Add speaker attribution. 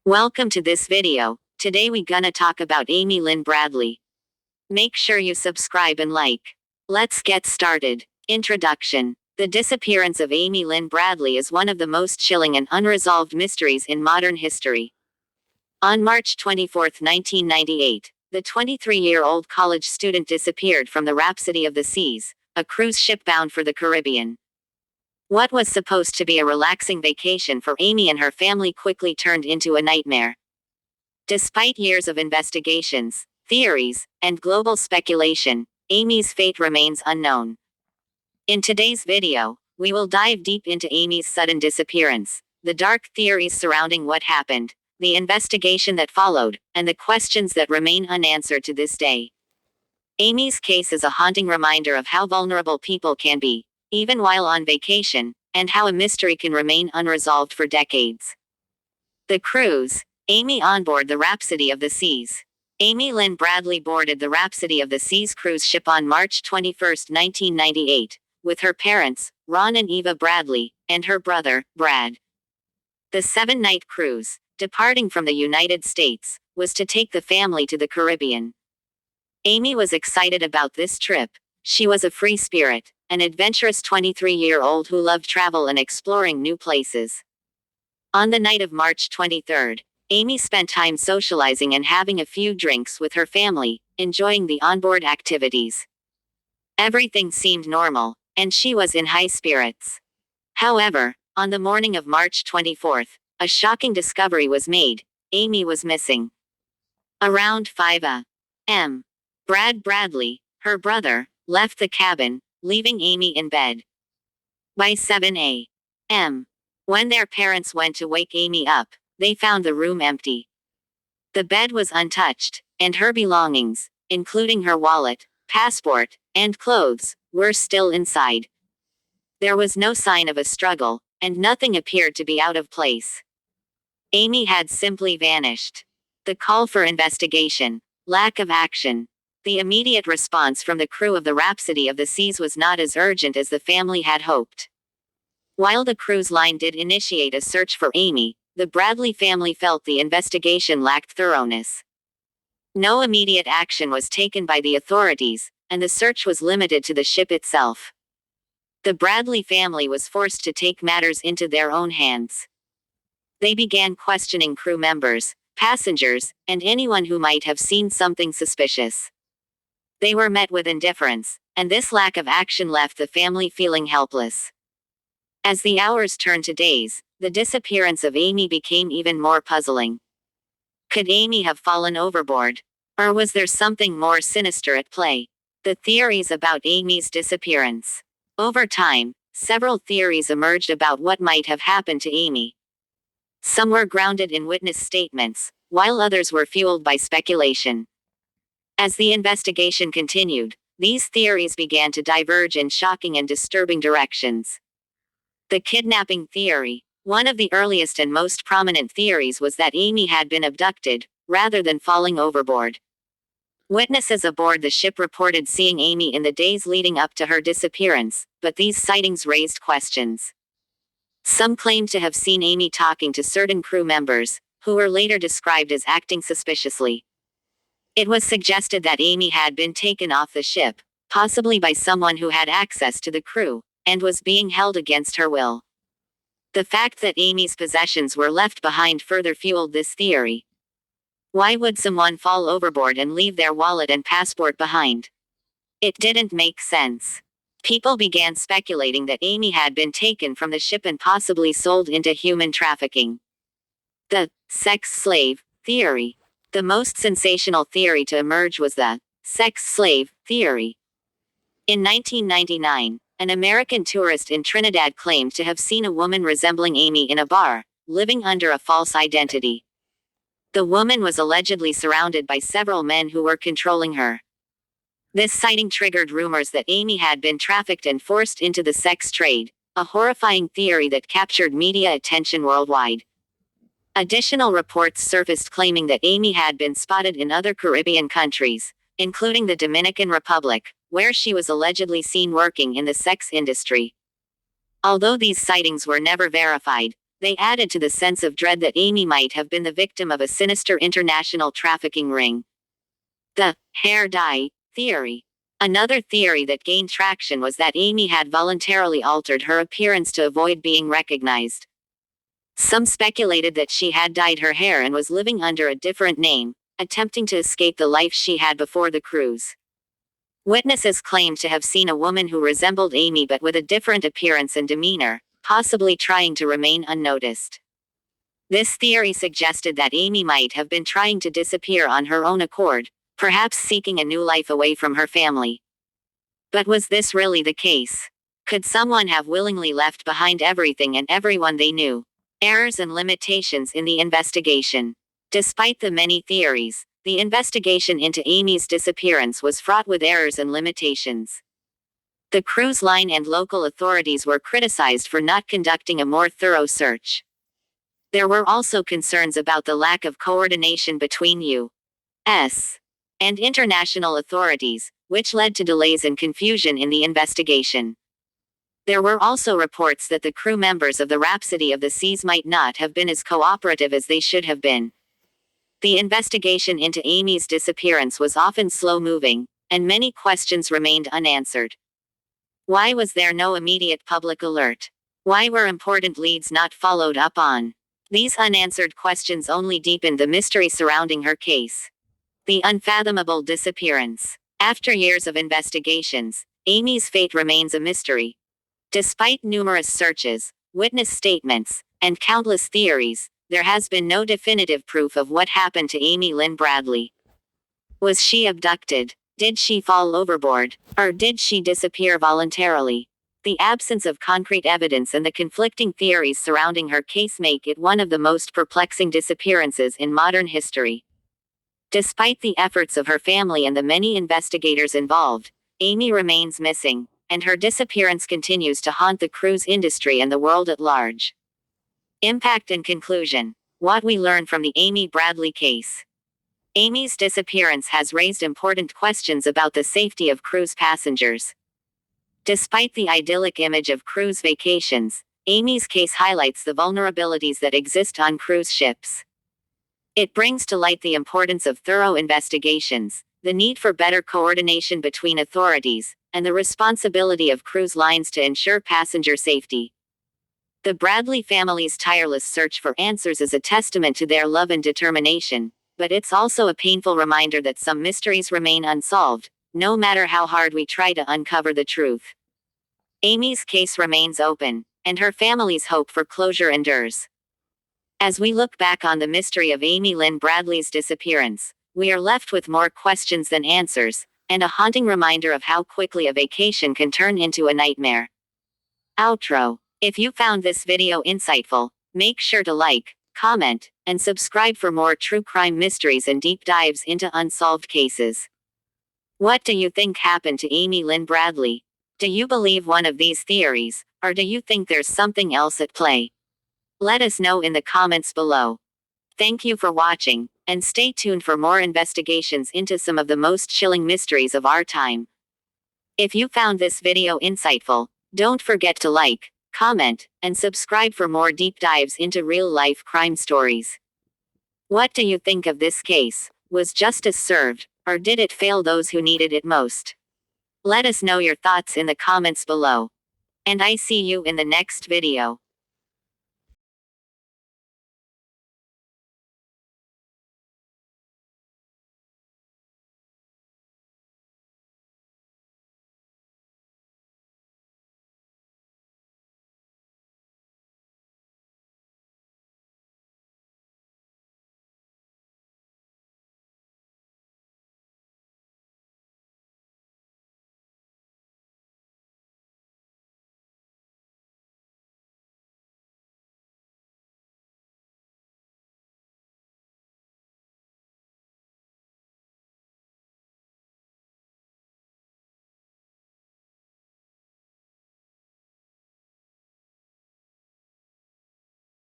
Speaker 1: Welcome to this video. Today we gonna talk about Amy Lynn Bradley. Make sure you subscribe and like. Let's get started. Introduction. The disappearance of Amy Lynn Bradley is one of the most chilling and unresolved mysteries in modern history. On March 24, 1998, the 23-year-old college student disappeared from the Rhapsody of the Seas, a cruise ship bound for the Caribbean. What was supposed to be a relaxing vacation for Amy and her family quickly turned into a nightmare. Despite years of investigations, theories, and global speculation, Amy's fate remains unknown. In today's video, we will dive deep into Amy's sudden disappearance, the dark theories surrounding what happened, the investigation that followed, and the questions that remain unanswered to this day. Amy's case is a haunting reminder of how vulnerable people can be, even while on vacation, and how a mystery can remain unresolved for decades. The cruise. Amy on board the Rhapsody of the Seas. Amy Lynn Bradley boarded the Rhapsody of the Seas cruise ship on March 21, 1998, with her parents, Ron and Eva Bradley, and her brother, Brad. The 7-night cruise, departing from the United States, was to take the family to the Caribbean. Amy was excited about this trip. She was a free spirit, an adventurous 23-year-old who loved travel and exploring new places. On the night of March 23, Amy spent time socializing and having a few drinks with her family, enjoying the onboard activities. Everything seemed normal, and she was in high spirits. However, on the morning of March 24, a shocking discovery was made. Amy was missing. Around 5 a.m., Brad Bradley, her brother, left the cabin, leaving Amy in bed. By 7 a.m., when their parents went to wake Amy up, they found the room empty. The bed was untouched, and her belongings, including her wallet, passport, and clothes, were still inside. There was no sign of a struggle, and nothing appeared to be out of place. Amy had simply vanished. The call for investigation. Lack of action. The immediate response from the crew of the Rhapsody of the Seas was not as urgent as the family had hoped. While the cruise line did initiate a search for Amy, the Bradley family felt the investigation lacked thoroughness. No immediate action was taken by the authorities, and the search was limited to the ship itself. The Bradley family was forced to take matters into their own hands. They began questioning crew members, passengers, and anyone who might have seen something suspicious. They were met with indifference, and this lack of action left the family feeling helpless. As the hours turned to days, the disappearance of Amy became even more puzzling. Could Amy have fallen overboard? Or was there something more sinister at play? The theories about Amy's disappearance. Over time, several theories emerged about what might have happened to Amy. Some were grounded in witness statements, while others were fueled by speculation. As the investigation continued, these theories began to diverge in shocking and disturbing directions. The kidnapping theory. One of the earliest and most prominent theories was that Amy had been abducted, rather than falling overboard. Witnesses aboard the ship reported seeing Amy in the days leading up to her disappearance, but these sightings raised questions. Some claimed to have seen Amy talking to certain crew members, who were later described as acting suspiciously. It was suggested that Amy had been taken off the ship, possibly by someone who had access to the crew, and was being held against her will. The fact that Amy's possessions were left behind further fueled this theory. Why would someone fall overboard and leave their wallet and passport behind? It didn't make sense. People began speculating that Amy had been taken from the ship and possibly sold into human trafficking. The sex slave theory. The most sensational theory to emerge was the sex slave theory. In 1999, an American tourist in Trinidad claimed to have seen a woman resembling Amy in a bar, living under a false identity. The woman was allegedly surrounded by several men who were controlling her. This sighting triggered rumors that Amy had been trafficked and forced into the sex trade, a horrifying theory that captured media attention worldwide. Additional reports surfaced claiming that Amy had been spotted in other Caribbean countries, including the Dominican Republic, where she was allegedly seen working in the sex industry. Although these sightings were never verified, They added to the sense of dread that Amy might have been the victim of a sinister international trafficking ring. The hair dye theory. Another theory that gained traction was that Amy had voluntarily altered her appearance to avoid being recognized. Some speculated that she had dyed her hair and was living under a different name, attempting to escape the life she had before the cruise. Witnesses claimed to have seen a woman who resembled Amy but with a different appearance and demeanor, possibly trying to remain unnoticed. This theory suggested that Amy might have been trying to disappear on her own accord, perhaps seeking a new life away from her family. But was this really the case? Could someone have willingly left behind everything and everyone they knew? Errors and limitations in the investigation. Despite the many theories, the investigation into Amy's disappearance was fraught with errors and limitations. The cruise line and local authorities were criticized for not conducting a more thorough search. There were also concerns about the lack of coordination between U.S. and international authorities, which led to delays and confusion in the investigation. There were also reports that the crew members of the Rhapsody of the Seas might not have been as cooperative as they should have been. The investigation into Amy's disappearance was often slow-moving, and many questions remained unanswered. Why was there no immediate public alert? Why were important leads not followed up on? These unanswered questions only deepened the mystery surrounding her case. The unfathomable disappearance. After years of investigations, Amy's fate remains a mystery. Despite numerous searches, witness statements, and countless theories, there has been no definitive proof of what happened to Amy Lynn Bradley. Was she abducted? Did she fall overboard? Or did she disappear voluntarily? The absence of concrete evidence and the conflicting theories surrounding her case make it one of the most perplexing disappearances in modern history. Despite the efforts of her family and the many investigators involved, Amy remains missing, and her disappearance continues to haunt the cruise industry and the world at large. Impact and conclusion. What we learn from the Amy Bradley case. Amy's disappearance has raised important questions about the safety of cruise passengers. Despite the idyllic image of cruise vacations, Amy's case highlights the vulnerabilities that exist on cruise ships. It brings to light the importance of thorough investigations, the need for better coordination between authorities, and the responsibility of cruise lines to ensure passenger safety. The Bradley family's tireless search for answers is a testament to their love and determination, but it's also a painful reminder that some mysteries remain unsolved, no matter how hard we try to uncover the truth. Amy's case remains open, and her family's hope for closure endures. As we look back on the mystery of Amy Lynn Bradley's disappearance, we are left with more questions than answers, and a haunting reminder of how quickly a vacation can turn into a nightmare. Outro. If you found this video insightful, make sure to like, comment, and subscribe for more true crime mysteries and deep dives into unsolved cases. What do you think happened to Amy Lynn Bradley? Do you believe one of these theories, or do you think there's something else at play? Let us know in the comments below. Thank you for watching, and stay tuned for more investigations into some of the most chilling mysteries of our time. If you found this video insightful, don't forget to like, comment, and subscribe for more deep dives into real-life crime stories. What do you think of this case? Was justice served, or did it fail those who needed it most? Let us know your thoughts in the comments below. And I see you in the next video.